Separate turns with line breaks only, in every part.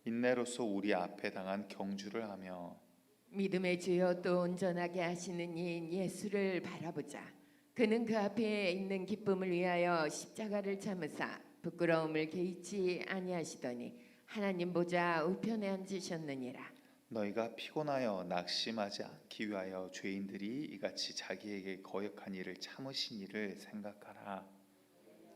인내로서 우리 앞에 당한 경주를 하며
믿음의 주여 또 온전하게 하시는 이인 예수를 바라보자. 그는 그 앞에 있는 기쁨을 위하여 십자가를 참으사 부끄러움을 개의치 아니하시더니 하나님 보좌 우편에 앉으셨느니라.
너희가 피곤하여 낙심하지 않기 위하여 죄인들이 이같이 자기에게 거역한 일을 참으신 일을 생각하라.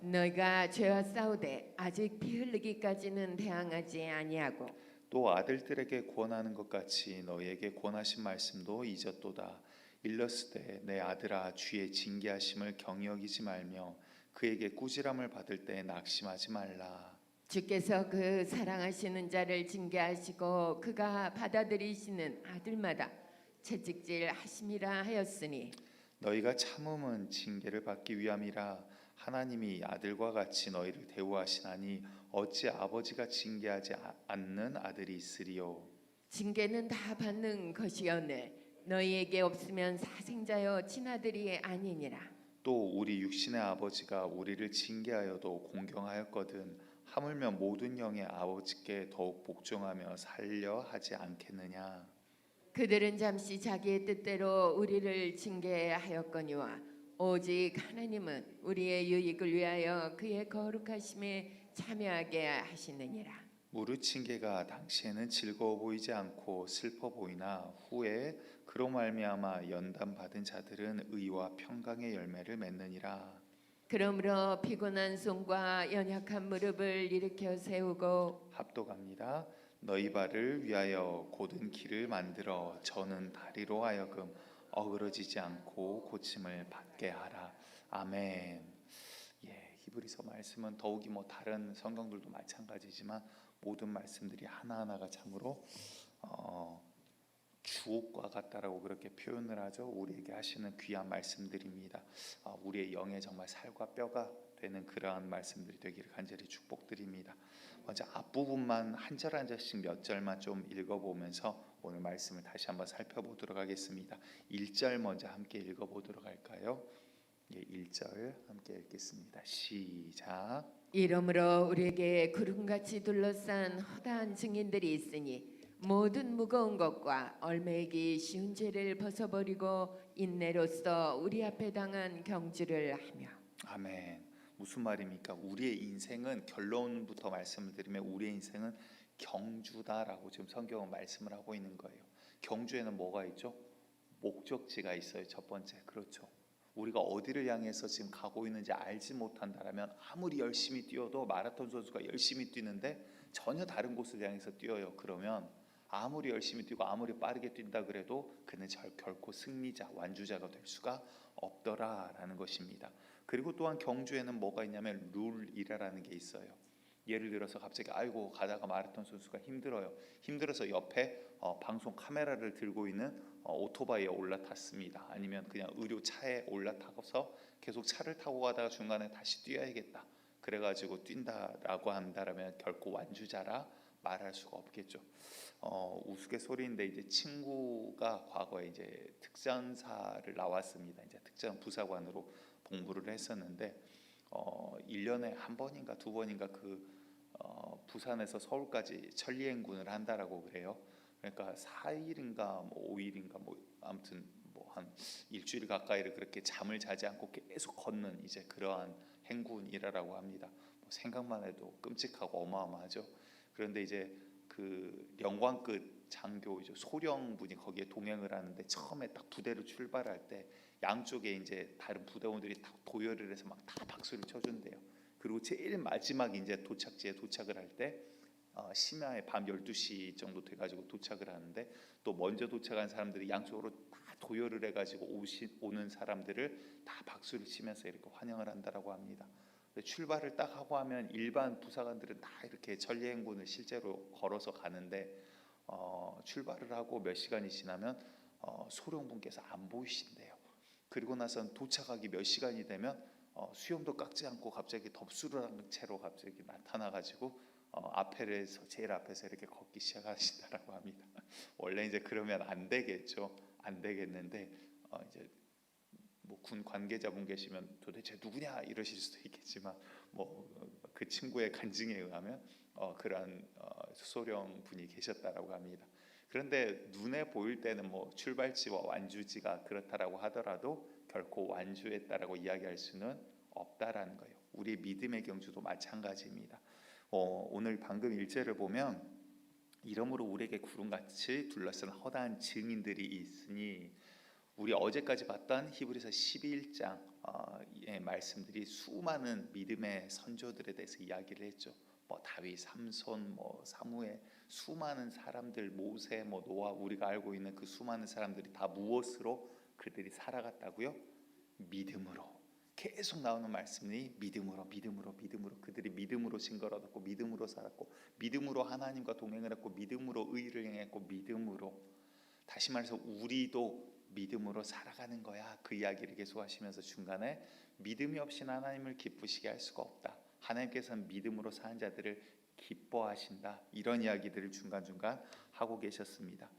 너희가 죄와 싸우되 아직 피 흘리기까지는 대항하지 아니하고
또 아들들에게 권하는 것 같이 너희에게 권하신 말씀도 잊었도다. 일렀으되 내 아들아 주의 징계하심을 경히 여기지 말며 그에게 꾸지람을 받을 때 낙심하지 말라.
주께서 그 사랑하시는 자를 징계하시고 그가 받아들이시는 아들마다 채찍질 하심이라 하였으니
너희가 참음은 징계를 받기 위함이라. 하나님이 아들과 같이 너희를 대우하시나니 어찌 아버지가 징계하지 않는 아들이 있으리요.
징계는 다 받는 것이었네. 너희에게 없으면 사생자여 친아들이 아니니라.
또 우리 육신의 아버지가 우리를 징계하여도 공경하였거든 하물며 모든 영의 아버지께 더욱 복종하며 살려 하지 않겠느냐.
그들은 잠시 자기의 뜻대로 우리를 징계하였거니와 오직 하나님은 우리의 유익을 위하여 그의 거룩하심에 참여하게 하시느니라.
무릇 징계가 당시에는 즐거워 보이지 않고 슬퍼 보이나 후에 그로 말미암아 연단 받은 자들은 의와 평강의 열매를 맺느니라.
그러므로 피곤한 손과 연약한 무릎을 일으켜 세우고
합독합니다. 너희 발을 위하여 곧은 길을 만들어 저는 다리로 하여금 어그러지지 않고 고침을 받게 하라. 아멘. 예, 히브리서 말씀은 더욱이 다른 성경들도 마찬가지지만 모든 말씀들이 하나하나가 참으로 주옥과 같다라고 그렇게 표현을 하죠. 우리에게 하시는 귀한 말씀들입니다. 우리의 영의 정말 살과 뼈가 되는 그러한 말씀들이 되기를 간절히 축복드립니다. 먼저 앞부분만 한 절 한 절씩 몇 절만 좀 읽어보면서 오늘 말씀을 다시 한번 살펴보도록 하겠습니다. 1절 먼저 함께 읽어보도록 할까요? 예, 1절 함께 읽겠습니다. 시작.
이러므로 우리에게 구름같이 둘러싼 허다한 증인들이 있으니 모든 무거운 것과 얼매이기 쉬운 죄를 벗어버리고 인내로써 우리 앞에 당한 경주를 하며.
아멘. 무슨 말입니까? 우리의 인생은 결론부터 말씀을 드리면 우리의 인생은 경주다라고 지금 성경은 말씀을 하고 있는 거예요. 경주에는 뭐가 있죠? 목적지가 있어요. 첫 번째. 그렇죠. 우리가 어디를 향해서 지금 가고 있는지 알지 못한다라면 아무리 열심히 뛰어도 마라톤 선수가 열심히 뛰는데 전혀 다른 곳을 향해서 뛰어요. 그러면 아무리 열심히 뛰고 아무리 빠르게 뛴다 그래도 그는 결코 승리자, 완주자가 될 수가 없더라라는 것입니다. 그리고 또한 경주에는 뭐가 있냐면 룰이라는 게 있어요. 예를 들어서 갑자기 아이고 가다가 마라톤 선수가 힘들어서 옆에 방송 카메라를 들고 있는 오토바이에 올라탔습니다. 아니면 그냥 의료차에 올라타서 계속 차를 타고 가다가 중간에 다시 뛰어야겠다. 그래가지고 뛴다라고 한다라면 결코 완주자라 말할 수가 없겠죠. 우스갯소리인데 이제 친구가 과거에 이제 특전사를 나왔습니다. 이제 특전 부사관으로 복무를 했었는데 1년에 한 번인가 두 번인가 부산에서 서울까지 천리행군을 한다라고 그래요. 그러니까 4일인가 5일인가 아무튼 한 일주일 가까이를 그렇게 잠을 자지 않고 계속 걷는 이제 그러한 행군이라고 합니다. 생각만 해도 끔찍하고 어마어마하죠. 그런데 이제 그 영광끝 장교이죠. 소령분이 거기에 동행을 하는데 처음에 딱 부대로 출발할 때 양쪽에 이제 다른 부대원들이 다 도열을 해서 막 다 박수를 쳐준대요. 그리고 제일 마지막 이제 도착지에 도착을 할 때 심야에 밤 12시 정도 돼가지고 도착을 하는데 또 먼저 도착한 사람들이 양쪽으로 다 도열을 해가지고 오는 사람들을 다 박수를 치면서 이렇게 환영을 한다라고 합니다. 출발을 딱 하고 하면 일반 부사관들은 다 이렇게 전리행군을 실제로 걸어서 가는데 출발을 하고 몇 시간이 지나면 소령분께서 안 보이신대요. 그리고 나선 도착하기 몇 시간이 되면 수염도 깎지 않고 갑자기 덥수를 한 채로 갑자기 나타나가지고 제일 앞에서 이렇게 걷기 시작하신다라고 합니다. 원래 이제 그러면 안 되겠죠. 안 되겠는데 이제 뭐 군 관계자분 계시면 도대체 누구냐 이러실 수도 있겠지만 뭐 그 친구의 간증에 의하면 그러한 소령 분이 계셨다라고 합니다. 그런데 눈에 보일 때는 뭐 출발지와 완주지가 그렇다라고 하더라도 결코 완주했다라고 이야기할 수는 없다라는 거예요. 우리 믿음의 경주도 마찬가지입니다. 오늘 방금 일제를 보면 이러므로 우리에게 구름같이 둘러싼 허다한 증인들이 있으니, 우리 어제까지 봤던 히브리서 11장의 말씀들이 수많은 믿음의 선조들에 대해서 이야기를 했죠. 뭐 다윗, 삼손, 뭐 사무엘, 수많은 사람들, 모세, 뭐 노아, 우리가 알고 있는 그 수많은 사람들이 다 무엇으로 그들이 살아갔다고요? 믿음으로. 계속 나오는 말씀이 믿음으로, 믿음으로, 믿음으로. 그들이 믿음으로 증거를 얻었고, 믿음으로 살았고, 믿음으로 하나님과 동행을 했고, 믿음으로 의를 행했고, 믿음으로. 다시 말해서 우리도 믿음으로 살아가는 거야. 그 이야기를 계속 하시면서 중간에 믿음이 없이는 하나님을 기쁘시게 할 수가 없다. 하나님께서는 믿음으로 사는 자들을 기뻐하신다. 이런 이야기들을 중간중간 하고 계셨습니다.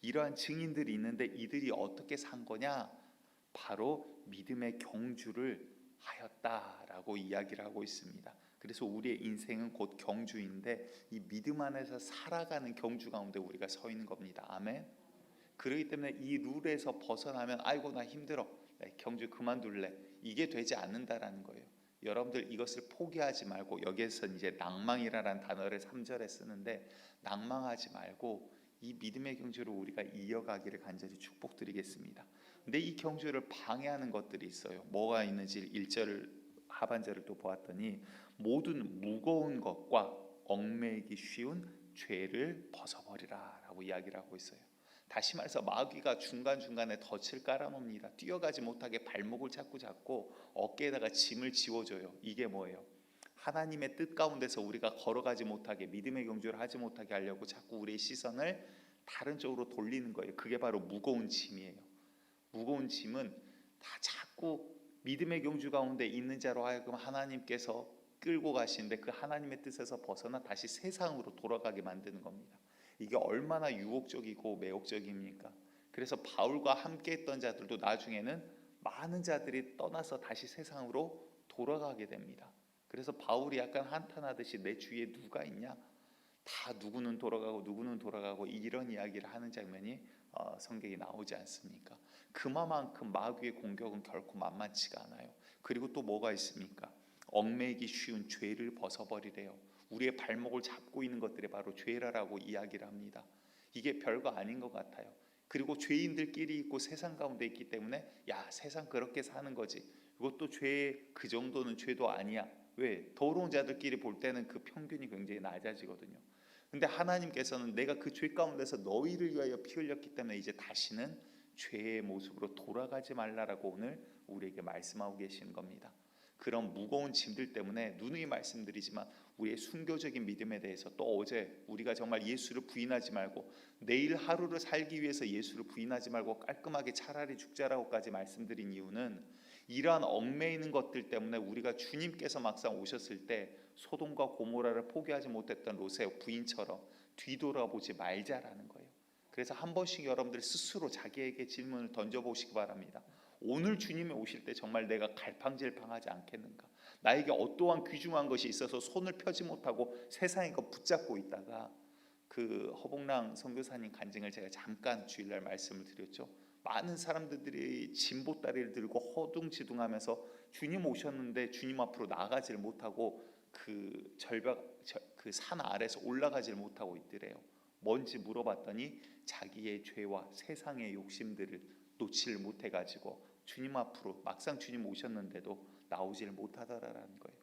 이러한 증인들이 있는데 이들이 어떻게 산 거냐? 바로 믿음의 경주를 하였다라고 이야기를 하고 있습니다. 그래서 우리의 인생은 곧 경주인데 이 믿음 안에서 살아가는 경주 가운데 우리가 서 있는 겁니다. 아멘. 그렇기 때문에 이 룰에서 벗어나면 아이고 나 힘들어, 경주 그만둘래, 이게 되지 않는다라는 거예요. 여러분들 이것을 포기하지 말고, 여기에서 이제 낭망이라는 단어를 3절에 쓰는데 낭망하지 말고 이 믿음의 경주를 우리가 이어가기를 간절히 축복드리겠습니다. 근데 이 경주를 방해하는 것들이 있어요. 뭐가 있는지 1절 하반절을 또 보았더니 모든 무거운 것과 얽매이기 쉬운 죄를 벗어버리라 라고 이야기를 하고 있어요. 다시 말해서 마귀가 중간중간에 덫을 깔아놓습니다. 뛰어가지 못하게 발목을 자꾸 잡고 어깨에다가 짐을 지워줘요. 이게 뭐예요? 하나님의 뜻 가운데서 우리가 걸어가지 못하게, 믿음의 경주를 하지 못하게 하려고 자꾸 우리의 시선을 다른 쪽으로 돌리는 거예요. 그게 바로 무거운 짐이에요. 무거운 짐은 다 자꾸 믿음의 경주 가운데 있는 자로 하여금 하나님께서 끌고 가시는데 그 하나님의 뜻에서 벗어나 다시 세상으로 돌아가게 만드는 겁니다. 이게 얼마나 유혹적이고 매혹적입니까? 그래서 바울과 함께 했던 자들도 나중에는 많은 자들이 떠나서 다시 세상으로 돌아가게 됩니다. 그래서 바울이 약간 한탄하듯이 내 주위에 누가 있냐? 다 누구는 돌아가고 누구는 돌아가고 이런 이야기를 하는 장면이 성경에 나오지 않습니까? 그만큼 마귀의 공격은 결코 만만치가 않아요. 그리고 또 뭐가 있습니까? 얽매이기 쉬운 죄를 벗어버리래요. 우리의 발목을 잡고 있는 것들이 바로 죄라라고 이야기를 합니다. 이게 별거 아닌 것 같아요. 그리고 죄인들끼리 있고 세상 가운데 있기 때문에 야 세상 그렇게 사는 거지, 이것도 죄, 그 정도는 죄도 아니야. 왜? 더러운 자들끼리 볼 때는 그 평균이 굉장히 낮아지거든요. 근데 하나님께서는 내가 그 죄 가운데서 너희를 위하여 피 흘렸기 때문에 이제 다시는 죄의 모습으로 돌아가지 말라라고 오늘 우리에게 말씀하고 계시는 겁니다. 그런 무거운 짐들 때문에 누누이 말씀드리지만 우리의 순교적인 믿음에 대해서, 또 어제 우리가 정말 예수를 부인하지 말고 내일 하루를 살기 위해서 예수를 부인하지 말고 깔끔하게 차라리 죽자라고까지 말씀드린 이유는 이러한 얽매이는 것들 때문에 우리가 주님께서 막상 오셨을 때 소돔과 고모라를 포기하지 못했던 롯의 부인처럼 뒤돌아보지 말자라는 거예요. 그래서 한 번씩 여러분들 스스로 자기에게 질문을 던져보시기 바랍니다. 오늘 주님이 오실 때 정말 내가 갈팡질팡하지 않겠는가? 나에게 어떠한 귀중한 것이 있어서 손을 펴지 못하고 세상에 거 붙잡고 있다가, 그 허봉랑 선교사님 간증을 제가 잠깐 주일날 말씀을 드렸죠. 많은 사람들이 짐보따리를 들고 허둥지둥하면서 주님 오셨는데 주님 앞으로 나가지를 못하고 그 절벽, 그 산 아래서 올라가지를 못하고 있더래요. 뭔지 물어봤더니 자기의 죄와 세상의 욕심들을 놓지를 못해가지고 주님 앞으로 막상 주님 오셨는데도 나오지를 못하더라라는 거예요.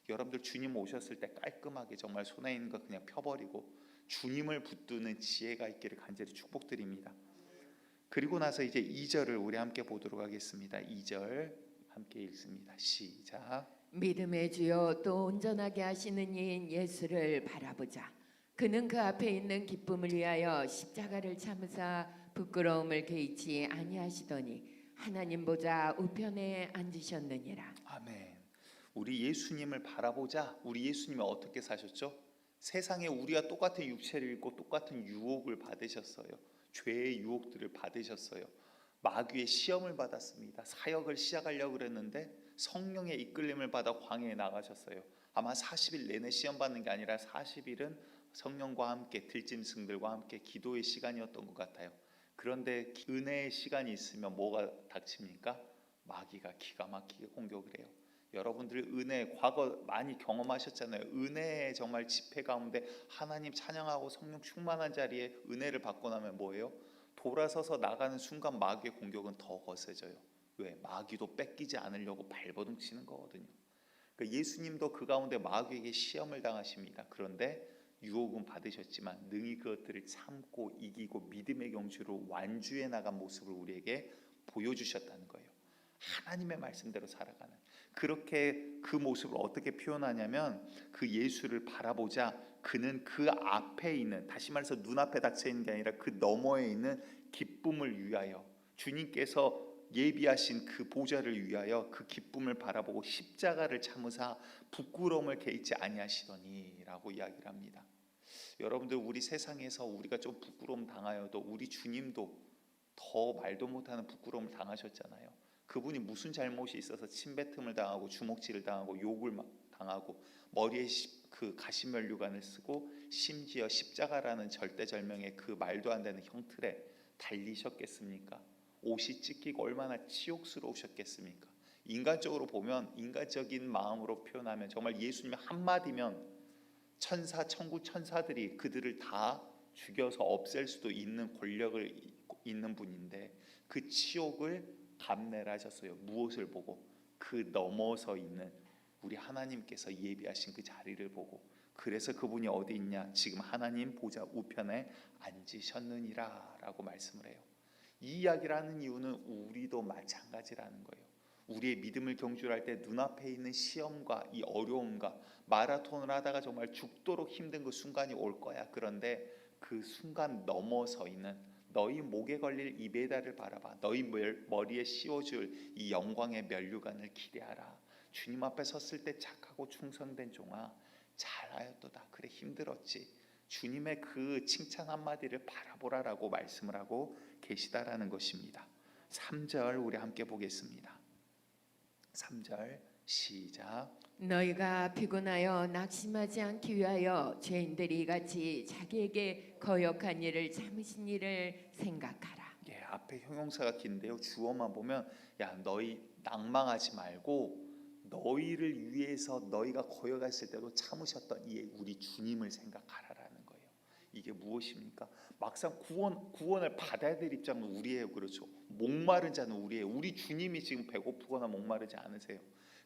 여러분들 주님 오셨을 때 깔끔하게 정말 손에 있는 거 그냥 펴버리고 주님을 붙드는 지혜가 있기를 간절히 축복드립니다. 그리고 나서 이제 2절을 우리 함께 보도록 하겠습니다. 2절 함께 읽습니다. 시작.
믿음의 주여 또 온전하게 하시는 이인 예수를 바라보자. 그는 그 앞에 있는 기쁨을 위하여 십자가를 참으사 부끄러움을 개의치 아니하시더니 하나님 보좌 우편에 앉으셨느니라.
아멘. 우리 예수님을 바라보자. 우리 예수님이 어떻게 사셨죠? 세상에 우리와 똑같은 육체를 입고 똑같은 유혹을 받으셨어요. 죄의 유혹들을 받으셨어요. 마귀의 시험을 받았습니다. 사역을 시작하려고 그랬는데 성령의 이끌림을 받아 광야에 나가셨어요. 아마 40일 내내 시험 받는 게 아니라 40일은 성령과 함께 들짐승들과 함께 기도의 시간이었던 것 같아요. 그런데 은혜의 시간이 있으면 뭐가 닥칩니까? 마귀가 기가 막히게 공격을 해요. 여러분들 은혜 과거 많이 경험하셨잖아요. 은혜의 정말 집회 가운데 하나님 찬양하고 성령 충만한 자리에 은혜를 받고 나면 뭐예요? 돌아서서 나가는 순간 마귀의 공격은 더 거세져요. 왜? 마귀도 뺏기지 않으려고 발버둥 치는 거거든요. 그러니까 예수님도 그 가운데 마귀에게 시험을 당하십니다. 그런데 유혹은 받으셨지만 능히 그것들을 참고 이기고 믿음의 경주로 완주해 나간 모습을 우리에게 보여주셨다는 거예요. 하나님의 말씀대로 살아가는, 그렇게 그 모습을 어떻게 표현하냐면 그 예수를 바라보자 그는 그 앞에 있는, 다시 말해서 눈앞에 닥쳐 있는 게 아니라 그 너머에 있는 기쁨을 위하여, 주님께서 예비하신 그 보좌를 위하여 그 기쁨을 바라보고 십자가를 참으사 부끄러움을 개의치 아니하시더니 라고 이야기를 합니다. 여러분들, 우리 세상에서 우리가 좀 부끄러움 당하여도 우리 주님도 더 말도 못하는 부끄러움을 당하셨잖아요. 그분이 무슨 잘못이 있어서 침뱉음을 당하고 주먹질을 당하고 욕을 당하고 머리에 그 가시면류관을 쓰고 심지어 십자가라는 절대절명의 그 말도 안 되는 형틀에 달리셨겠습니까? 옷이 찢기고 얼마나 치욕스러우셨겠습니까? 인간적으로 보면, 인간적인 마음으로 표현하면 정말 예수님의 한마디면 천사, 천구 천사들이 그들을 다 죽여서 없앨 수도 있는 권력을 있는 분인데 그 치욕을 감내를 하셨어요. 무엇을 보고? 그 넘어서 있는 우리 하나님께서 예비하신 그 자리를 보고. 그래서 그분이 어디 있냐? 지금 하나님 보좌 우편에 앉으셨느니라 라고 말씀을 해요. 이 이야기를 하는 이유는 우리도 마찬가지라는 거예요. 우리의 믿음을 경주할 때 눈앞에 있는 시험과 이 어려움과 마라톤을 하다가 정말 죽도록 힘든 그 순간이 올 거야. 그런데 그 순간 넘어서 있는, 너희 목에 걸릴 이 메달을 바라봐, 너희 머리에 씌워줄 이 영광의 면류관을 기대하라. 주님 앞에 섰을 때 착하고 충성된 종아, 잘하였도다. 그래, 힘들었지. 주님의 그 칭찬 한마디를 바라보라라고 말씀을 하고 계시다라는 것입니다. 3절 우리 함께 보겠습니다. 3절 시작.
너희가 피곤하여 낙심하지 않기 위하여 죄인들이 같이 자기에게 거역한 일을 참으신 일을 생각하라.
예, 앞에 형용사가 긴데요. 주어만 보면 야, 너희 낭망하지 말고 너희를 위해서 너희가 거역했을 때도 참으셨던 이 우리 주님을 생각하라라는 거예요. 이게 무엇입니까? 막상 구원을 받아야 될 입장은 우리예요. 그렇죠. 목마른 자는 우리예요. 우리 주님이 지금 배고프거나 목마르지 않으세요.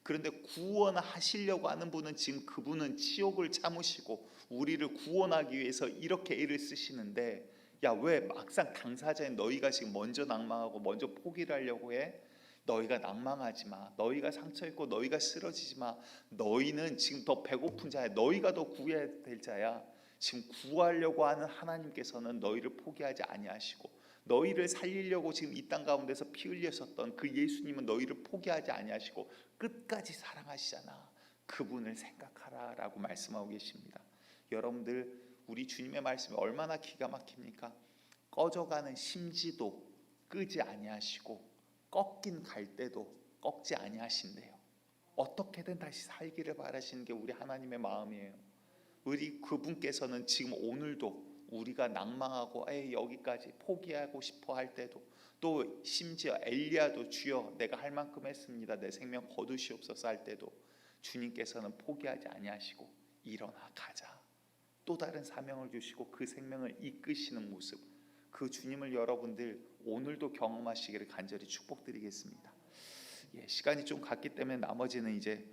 그런데 구원하시려고 하는 분은 지금 그분은 치욕을 참으시고 우리를 구원하기 위해서 이렇게 애를 쓰시는데, 야, 왜 막상 당사자인 너희가 지금 먼저 낭망하고 먼저 포기를 하려고 해? 너희가 낭망하지 마. 너희가 상처 입고 너희가 쓰러지지 마. 너희는 지금 더 배고픈 자야. 너희가 더 구해야 될 자야. 지금 구하려고 하는 하나님께서는 너희를 포기하지 아니하시고, 너희를 살리려고 지금 이 땅 가운데서 피 흘리셨던 그 예수님은 너희를 포기하지 아니하시고 끝까지 사랑하시잖아. 그분을 생각하라라고 말씀하고 계십니다. 여러분들, 우리 주님의 말씀이 얼마나 기가 막힙니까? 꺼져가는 심지도 끄지 아니하시고 꺾인 갈대도 꺾지 아니하신대요. 어떻게든 다시 살기를 바라시는 게 우리 하나님의 마음이에요. 우리 그분께서는 지금 오늘도 우리가 낭망하고 여기까지 포기하고 싶어 할 때도, 또 심지어 엘리야도 주여 내가 할 만큼 했습니다, 내 생명 거두시옵소서 할 때도 주님께서는 포기하지 아니하시고 일어나 가자, 또 다른 사명을 주시고 그 생명을 이끄시는 모습, 그 주님을 여러분들 오늘도 경험하시기를 간절히 축복드리겠습니다. 예, 시간이 좀 갔기 때문에 나머지는 이제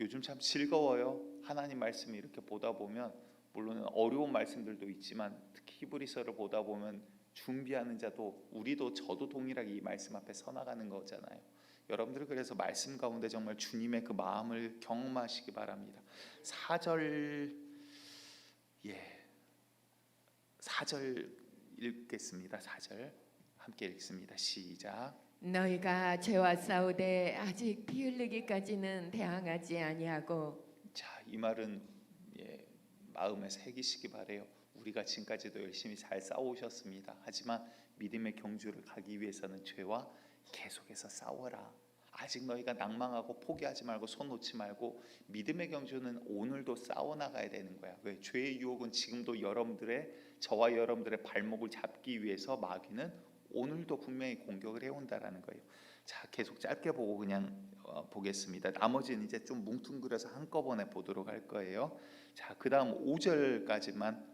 요즘 참 즐거워요. 하나님 말씀을 이렇게 보다 보면, 물론 어려운 말씀들도 있지만 특히 히브리서를 보다 보면 준비하는 자도 우리도 저도 동일하게 이 말씀 앞에 서나가는 거잖아요. 여러분들, 그래서 말씀 가운데 정말 주님의 그 마음을 경험하시기 바랍니다. 4절 4절 읽겠습니다. 4절 함께 읽습니다. 시작.
너희가 죄와 싸우되 아직 피 흘리기까지는 대항하지 아니하고.
자, 이 말은 마음에 새기시기 바래요. 우리가 지금까지도 열심히 잘 싸우셨습니다. 하지만 믿음의 경주를 가기 위해서는 죄와 계속해서 싸워라. 아직 너희가 낭망하고 포기하지 말고 손 놓지 말고 믿음의 경주는 오늘도 싸워나가야 되는 거야. 왜? 죄의 유혹은 지금도 저와 여러분들의 발목을 잡기 위해서 마귀는 오늘도 분명히 공격을 해온다라는 거예요. 자, 계속 짧게 보고 그냥 보겠습니다. 나머지는 이제 좀 뭉뚱그려서 한꺼번에 보도록 할 거예요. 자, 그 다음 5절까지만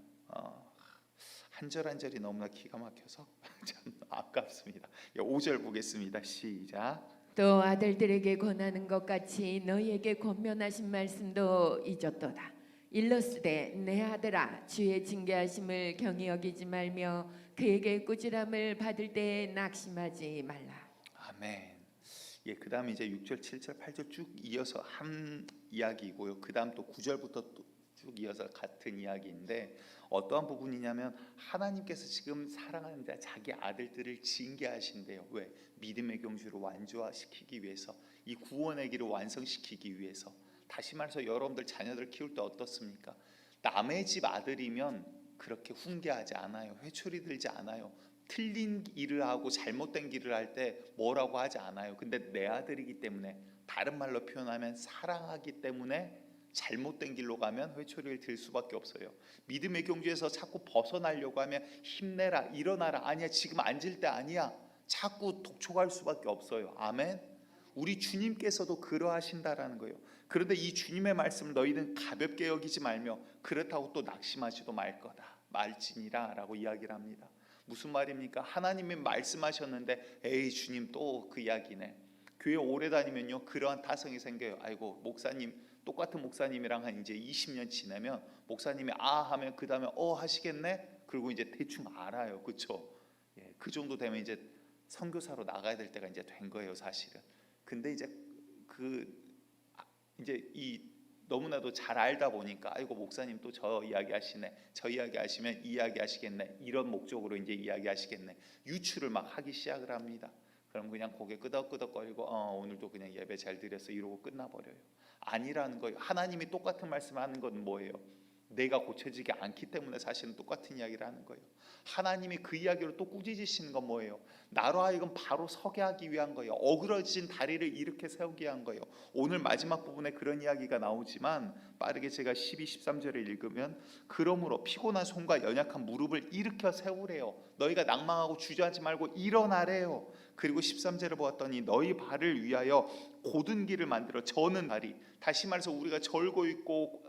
한 절 한 절이 너무나 기가 막혀서 참 아깝습니다. 5절 보겠습니다. 시작.
또 아들들에게 권하는 것 같이 너희에게 권면하신 말씀도 잊었도다. 일러스되 내 아들아 주의 징계하심을 경히 여기지 말며 그에게 꾸지람을 받을 때에 낙심하지 말라.
아멘. 예, 그 다음 이제 6절, 7절, 8절 쭉 이어서 한 이야기고요. 그 다음 또 9절부터 또 쭉 이어서 같은 이야기인데 어떠한 부분이냐면 하나님께서 지금 사랑하는 자기 아들들을 징계하신대요. 왜? 믿음의 경주를 완주화시키기 위해서, 이 구원의 길을 완성시키기 위해서. 다시 말해서 여러분들 자녀들 키울 때 어떻습니까? 남의 집 아들이면 그렇게 훈계하지 않아요. 회초리 들지 않아요. 틀린 일을 하고 잘못된 길을 할 때 뭐라고 하지 않아요. 근데 내 아들이기 때문에, 다른 말로 표현하면 사랑하기 때문에 잘못된 길로 가면 회초리를 들 수밖에 없어요. 믿음의 경주에서 자꾸 벗어나려고 하면 힘내라, 일어나라, 아니야 지금 앉을 때 아니야, 자꾸 독촉할 수밖에 없어요. 아멘. 우리 주님께서도 그러하신다라는 거예요. 그런데 이 주님의 말씀을 너희는 가볍게 여기지 말며 그렇다고 또 낙심하지도 말 거다, 말지니라 라고 이야기를 합니다. 무슨 말입니까? 하나님이 말씀하셨는데 에이 주님 또 그 이야기네. 교회 오래 다니면요 그러한 타성이 생겨요. 아이고 목사님, 똑같은 목사님이랑 한 이제 20년 지나면 목사님이 아 하면 그 다음에 하시겠네? 그리고 이제 대충 알아요. 그렇죠? 예, 그 정도 되면 이제 선교사로 나가야 될 때가 이제 된 거예요 사실은. 근데 이제 이제 이 너무나도 잘 알다 보니까 아이고 목사님 또 저 이야기 하시네, 저 이야기 하시면 이 이야기 하시겠네, 이런 목적으로 이제 이야기 하시겠네, 유추를 막 하기 시작을 합니다. 그럼 그냥 고개 끄덕끄덕거리고 오늘도 그냥 예배 잘 드렸어 이러고 끝나버려요. 아니라는 거예요. 하나님이 똑같은 말씀을 하는 건 뭐예요? 내가 고쳐지지 않기 때문에 사실은 똑같은 이야기를 하는 거예요. 하나님이 그 이야기로 또 꾸짖으시는 건 뭐예요? 나로 하여금 바로 서게 하기 위한 거예요. 어그러진 다리를 이렇게 세우게 한 거예요. 오늘 마지막 부분에 그런 이야기가 나오지만 빠르게 제가 12, 13절을 읽으면 그러므로 피곤한 손과 연약한 무릎을 일으켜 세우래요. 너희가 낭망하고 주저하지 말고 일어나래요. 그리고 13절을 보았더니 너희 발을 위하여 곧은 길을 만들어 저는 다리, 다시 말해서 우리가 절고 있고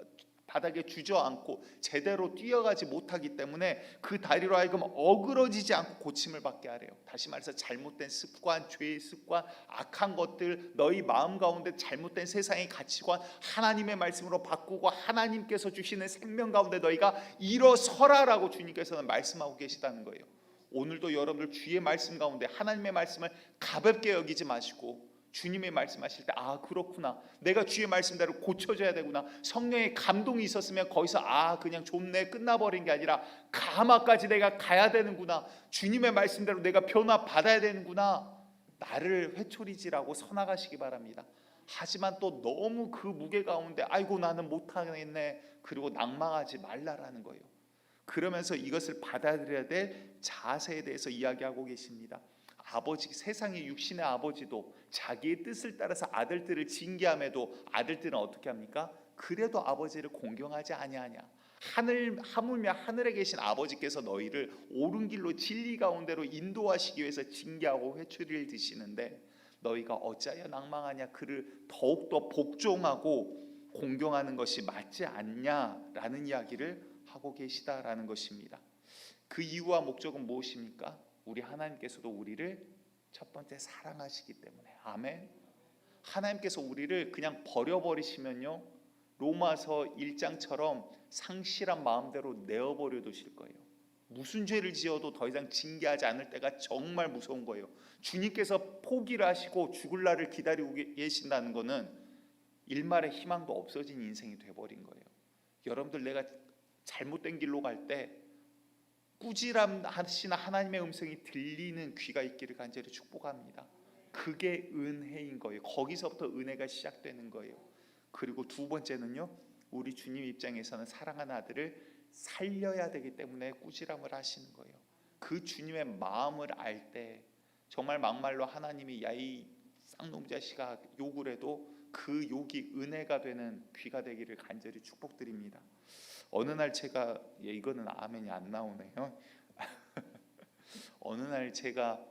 바닥에 주저앉고 제대로 뛰어가지 못하기 때문에 그 다리로 하여금 어그러지지 않고 고침을 받게 하래요. 다시 말해서 잘못된 습관, 죄의 습관, 악한 것들, 너희 마음 가운데 잘못된 세상의 가치관 하나님의 말씀으로 바꾸고 하나님께서 주시는 생명 가운데 너희가 일어서라라고 주님께서는 말씀하고 계시다는 거예요. 오늘도 여러분들 주의 말씀 가운데 하나님의 말씀을 가볍게 여기지 마시고 주님의 말씀하실 때 그렇구나, 내가 주의 말씀대로 고쳐져야 되구나, 성령의 감동이 있었으면 거기서 그냥 좋네 끝나버린 게 아니라 가마까지 내가 가야 되는구나, 주님의 말씀대로 내가 변화 받아야 되는구나, 나를 회초리지라고 서나가시기 바랍니다. 하지만 또 너무 그 무게 가운데 아이고 나는 못하겠네 그리고 낭망하지 말라라는 거예요. 그러면서 이것을 받아들여야 될 자세에 대해서 이야기하고 계십니다. 아버지, 세상의 육신의 아버지도 자기의 뜻을 따라서 아들들을 징계함에도 아들들은 어떻게 합니까? 그래도 아버지를 공경하지 아니하냐. 하물며 하늘에 계신 아버지께서 너희를 옳은 길로 진리 가운데로 인도하시기 위해서 징계하고 회초리를 드시는데 너희가 어찌하여 낭망하냐, 그를 더욱더 복종하고 공경하는 것이 맞지 않냐라는 이야기를 하고 계시다라는 것입니다. 그 이유와 목적은 무엇입니까? 우리 하나님께서도 우리를 첫 번째 사랑하시기 때문에. 아멘. 하나님께서 우리를 그냥 버려버리시면요 로마서 1장처럼 상실한 마음대로 내어버려 두실 거예요. 무슨 죄를 지어도 더 이상 징계하지 않을 때가 정말 무서운 거예요. 주님께서 포기를 하시고 죽을 날을 기다리고 계신다는 것은 일말의 희망도 없어진 인생이 돼버린 거예요. 여러분들, 내가 잘못된 길로 갈 때 꾸지람하시나 하나님의 음성이 들리는 귀가 있기를 간절히 축복합니다. 그게 은혜인 거예요. 거기서부터 은혜가 시작되는 거예요. 그리고 두 번째는요, 우리 주님 입장에서는 사랑하는 아들을 살려야 되기 때문에 꾸지람을 하시는 거예요. 그 주님의 마음을 알 때 정말 막말로 하나님이 야 이 쌍놈 자식아 욕을 해도 그 욕이 은혜가 되는 귀가 되기를 간절히 축복드립니다. 어느 날 제가 이거는 아멘이 안 나오네요. 어느 날 제가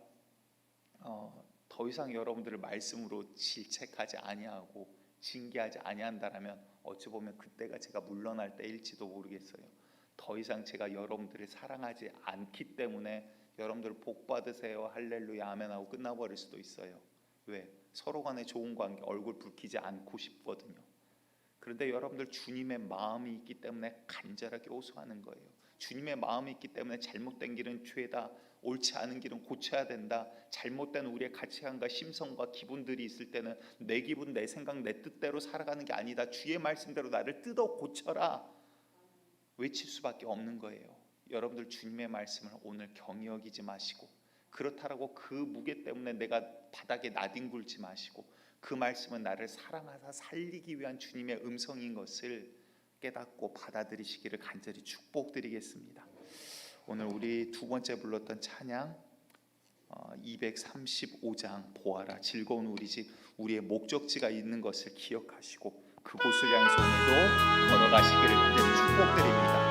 더 이상 여러분들을 말씀으로 질책하지 아니하고 징계하지 아니한다라면 어찌 보면 그때가 제가 물러날 때일지도 모르겠어요. 더 이상 제가 여러분들을 사랑하지 않기 때문에 여러분들 복 받으세요 할렐루야 아멘하고 끝나버릴 수도 있어요. 왜? 서로 간에 좋은 관계 얼굴 붉히지 않고 싶거든요. 그런데 여러분들 주님의 마음이 있기 때문에 간절하게 호소하는 거예요. 주님의 마음이 있기 때문에 잘못된 길은 죄다, 옳지 않은 길은 고쳐야 된다. 잘못된 우리의 가치관과 심성과 기분들이 있을 때는 내 기분, 내 생각, 내 뜻대로 살아가는 게 아니다. 주의 말씀대로 나를 뜯어 고쳐라. 외칠 수밖에 없는 거예요. 여러분들 주님의 말씀을 오늘 경히 여기지 마시고 그렇다라고 그 무게 때문에 내가 바닥에 나뒹굴지 마시고 그 말씀은 나를 사랑하사 살리기 위한 주님의 음성인 것을 깨닫고 받아들이시기를 간절히 축복드리겠습니다. 오늘 우리 두 번째 불렀던 찬양 235장 보아라 즐거운 우리 집 우리의 목적지가 있는 것을 기억하시고 그곳을 향해서 오늘도 걸어가시기를 간절히 축복드립니다.